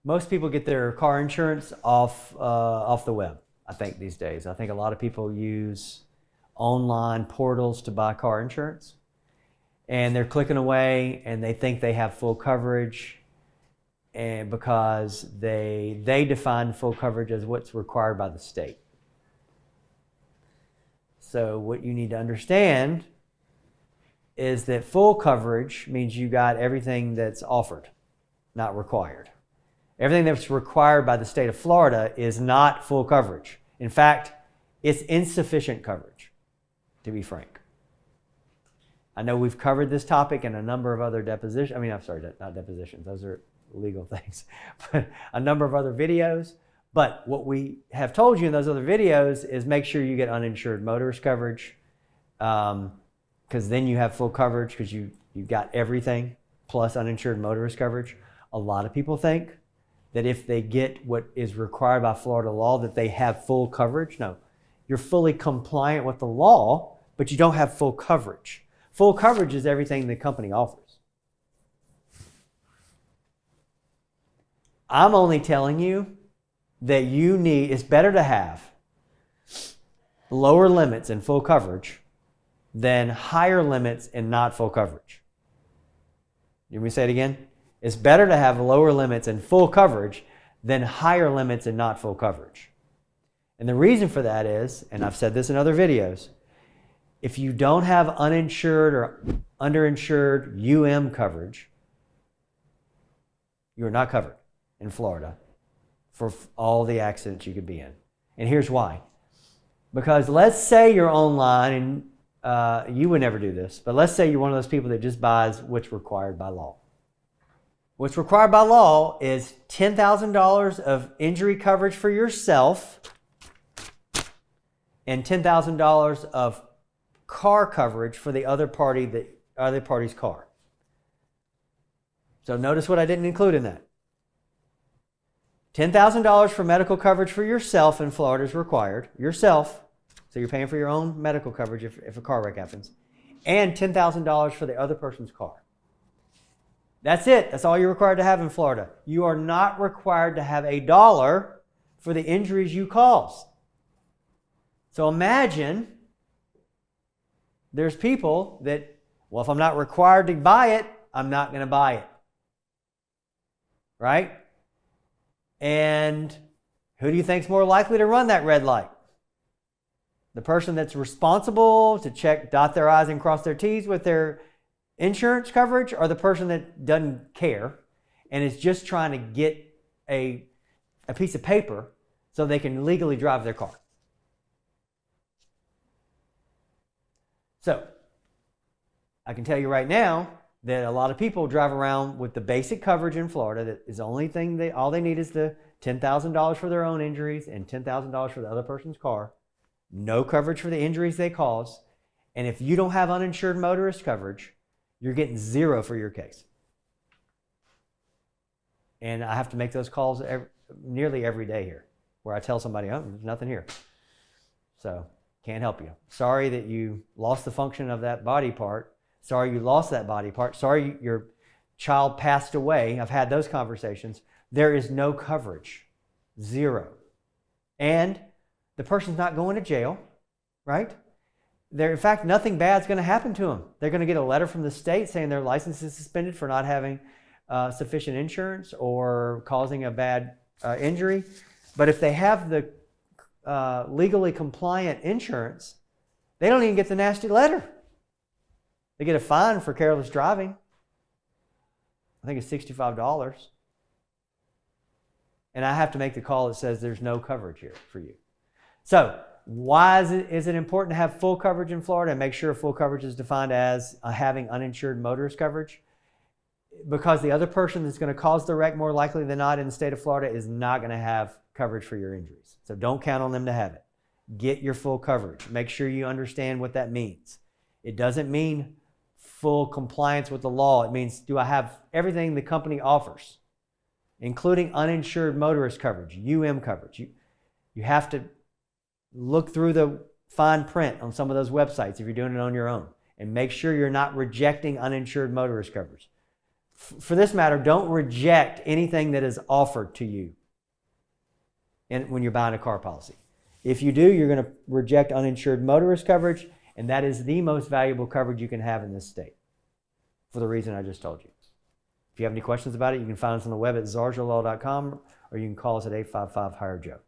Most people get their car insurance off the web, I think, these days. I think a lot of people use online portals to buy car insurance. And they're clicking away and they think they have full coverage, and because they define full coverage as what's required by the state. So what you need to understand is that full coverage means you got everything that's offered, not required. Everything that's required by the state of Florida is not full coverage. In fact, it's insufficient coverage, to be frank. I know we've covered this topic in a number of other depositions. Not depositions. Those are legal things. But a number of other videos. But what we have told you in those other videos is make sure you get uninsured motorist coverage, because then you have full coverage because you got everything plus uninsured motorist coverage. A lot of people think that if they get what is required by Florida law that they have full coverage. No, you're fully compliant with the law, but you don't have full coverage. Full coverage is everything the company offers. I'm only telling you that it's better to have lower limits and full coverage than higher limits and not full coverage. You want me to say it again? It's better to have lower limits and full coverage than higher limits and not full coverage. And the reason for that is, and I've said this in other videos, if you don't have uninsured or underinsured UM coverage, you are not covered in Florida for all the accidents you could be in. And here's why. Because let's say you're online, and you would never do this, but let's say you're one of those people that just buys what's required by law. What's required by law is $10,000 of injury coverage for yourself and $10,000 of car coverage for the other party's car. So notice what I didn't include in that. $10,000 for medical coverage for yourself in Florida is required. Yourself. So you're paying for your own medical coverage if a car wreck happens. And $10,000 for the other person's car. That's it. That's all you're required to have in Florida. You are not required to have $1 for the injuries you cause. So imagine there's people that, well, if I'm not required to buy it, I'm not going to buy it. Right? And who do you think is more likely to run that red light? The person that's responsible to dot their I's and cross their T's with their insurance coverage, or the person that doesn't care and is just trying to get a piece of paper so they can legally drive their car? So, I can tell you right now that a lot of people drive around with the basic coverage in Florida that is all they need is the $10,000 for their own injuries and $10,000 for the other person's car. No coverage for the injuries they cause. And if you don't have uninsured motorist coverage, you're getting zero for your case. And I have to make those calls nearly every day here, where I tell somebody, oh, there's nothing here. So, can't help you. Sorry that you lost the function of that body part. Sorry you lost that body part. Sorry your child passed away. I've had those conversations. There is no coverage. Zero. And the person's not going to jail, right? In fact, nothing bad's going to happen to them. They're going to get a letter from the state saying their license is suspended for not having sufficient insurance or causing a bad injury. But if they have the legally compliant insurance, they don't even get the nasty letter. They get a fine for careless driving. I think it's $65. And I have to make the call that says there's no coverage here for you. So, why is it important to have full coverage in Florida and make sure full coverage is defined as having uninsured motorist coverage? Because the other person that's going to cause the wreck more likely than not in the state of Florida is not going to have coverage for your injuries. So don't count on them to have it. Get your full coverage. Make sure you understand what that means. It doesn't mean full compliance with the law. It means, do I have everything the company offers, including uninsured motorist coverage, UM coverage? You have to look through the fine print on some of those websites if you're doing it on your own, and make sure you're not rejecting uninsured motorist coverage. for this matter, don't reject anything that is offered to you when you're buying a car policy. If you do, you're going to reject uninsured motorist coverage, and that is the most valuable coverage you can have in this state for the reason I just told you. If you have any questions about it, you can find us on the web at zarzaurlaw.com, or you can call us at 855-HIRE-JOE.